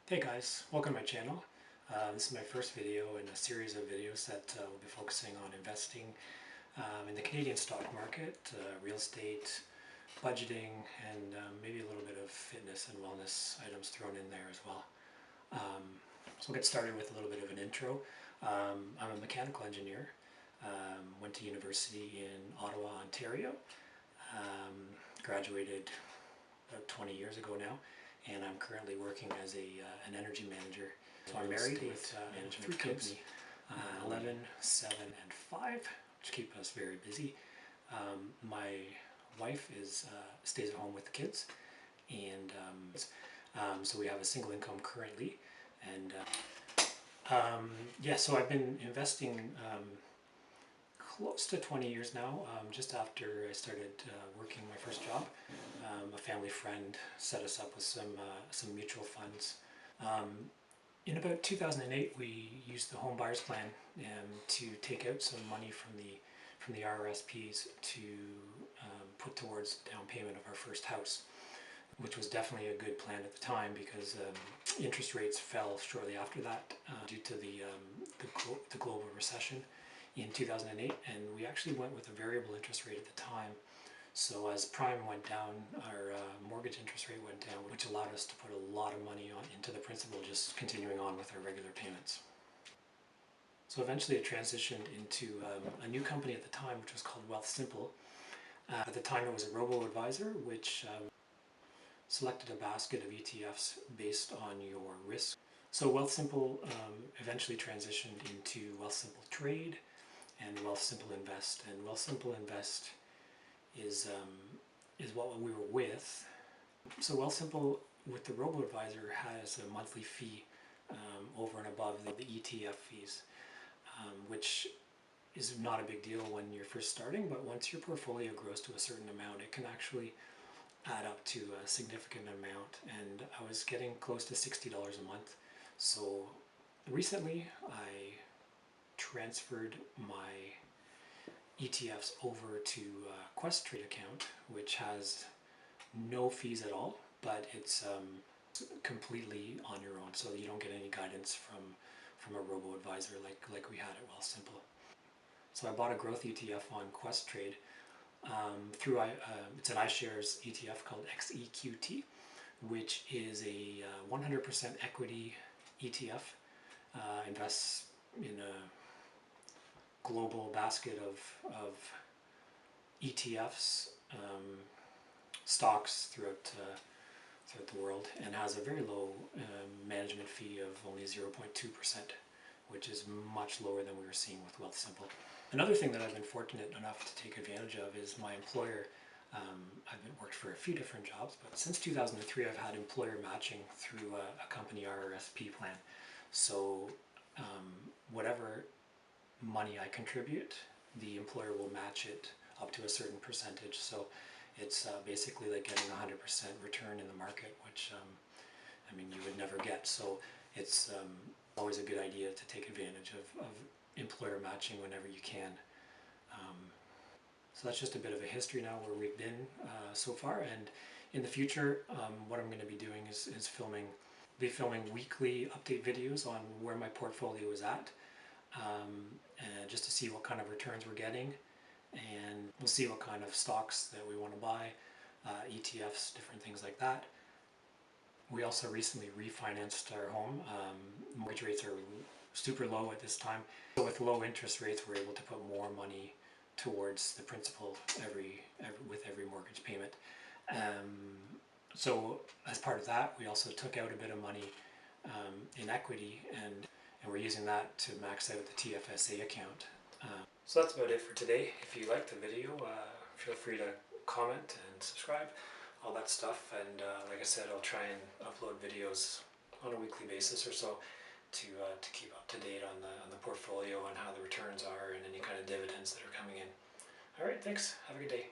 Hey guys, welcome to my channel. This is my first video in a series of videos that will be focusing on investing in the Canadian stock market, real estate, budgeting, and maybe a little bit of fitness and wellness items thrown in there as well. So we'll get started with a little bit of an intro. I'm a mechanical engineer, went to university in Ottawa, Ontario, graduated about 20 years ago now, and I'm currently working as an energy manager. So I'm married with three kids, 11, 7, and 5, which keep us very busy. My wife stays at home with the kids, and so we have a single income currently. And yeah, so I've been investing close to 20 years now. Just after I started working my first job, a family friend set us up with some mutual funds. In about 2008, we used the home buyers plan to take out some money from the RRSPs to put towards the down payment of our first house, which was definitely a good plan at the time because interest rates fell shortly after that due to the global recession in 2008, and we actually went with a variable interest rate at the time. So as prime went down, our mortgage interest rate went down, which allowed us to put a lot of money into the principal, just continuing on with our regular payments. So eventually it transitioned into a new company at the time, which was called Wealthsimple. At the time it was a robo-advisor, which selected a basket of ETFs based on your risk. So Wealthsimple eventually transitioned into Wealthsimple Trade and Wealthsimple Invest. And Wealthsimple Invest is what we were with. So Wealthsimple with the robo-advisor has a monthly fee over and above the ETF fees, which is not a big deal when you're first starting, but once your portfolio grows to a certain amount, it can actually add up to a significant amount. And I was getting close to $60 a month. So recently I transferred my ETFs over to a Questrade account, which has no fees at all, but it's completely on your own, so you don't get any guidance from a robo-advisor like we had at Wealthsimple. So I bought a growth ETF on Questrade through it's an iShares ETF called XEQT, which is a 100% equity ETF. Invests in a global basket of ETFs, stocks throughout the world, and has a very low management fee of only 0.2%, which is much lower than we were seeing with Wealthsimple. Another thing that I've been fortunate enough to take advantage of is my employer. I've worked for a few different jobs, but since 2003 I've had employer matching through a company RRSP plan. So whatever money I contribute, the employer will match it up to a certain percentage. So it's basically like getting 100% return in the market, which I mean you would never get. So it's always a good idea to take advantage of employer matching whenever you can. So that's just a bit of a history now where we've been so far, and in the future what I'm going to be doing is filming weekly update videos on where my portfolio is at, and just to see what kind of returns we're getting, and we'll see what kind of stocks that we want to buy, ETFs, different things like that. We also recently refinanced our home. Mortgage rates are super low at this time, so with low interest rates we're able to put more money towards the principal with every mortgage payment. So as part of that, we also took out a bit of money in equity, and we're using that to max out the TFSA account. So that's about it for today. If you liked the video, feel free to comment and subscribe, all that stuff. And like I said, I'll try and upload videos on a weekly basis or so to keep up to date on the portfolio and how the returns are and any kind of dividends that are coming in. All right, thanks. Have a good day.